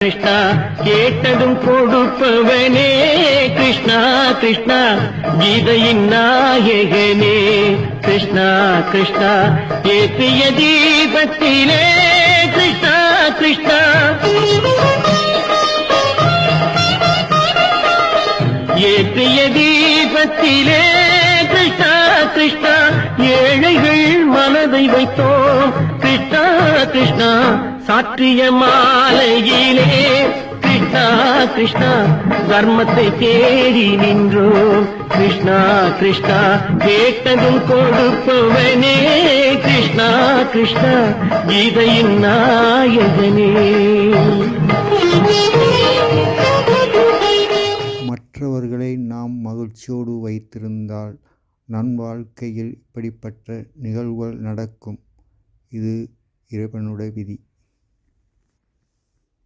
கிருஷ்ணா கேட்டதும் கொடுப்பவனே கிருஷ்ணா கிருஷ்ணா கீதையின் நாயகனே கிருஷ்ணா கிருஷ்ணா ஏற்றிய தீபத்திலே கிருஷ்ணா கிருஷ்ணா ஏற்றிய தீபத்திலே கிருஷ்ணா கிருஷ்ணா ஏழைகள் மனதை வைத்தோம் கிருஷ்ணா கிருஷ்ணா சாற்றிய மாலையிலே கிருஷ்ணா கிருஷ்ணா தர்மத்தை தேடி நின்றோம் கிருஷ்ணா கிருஷ்ணா கேட்டதும் கொடுப்பவனே கிருஷ்ணா கிருஷ்ணா கீதையின் நாயகனே. மற்றவர்களை நாம் மகிழ்ச்சியோடு வைத்திருந்தால் நம் வாழ்க்கையில் இப்படிப்பட்ட நிகழ்வுகள் நடக்கும். இது இறைவனுடைய விதி.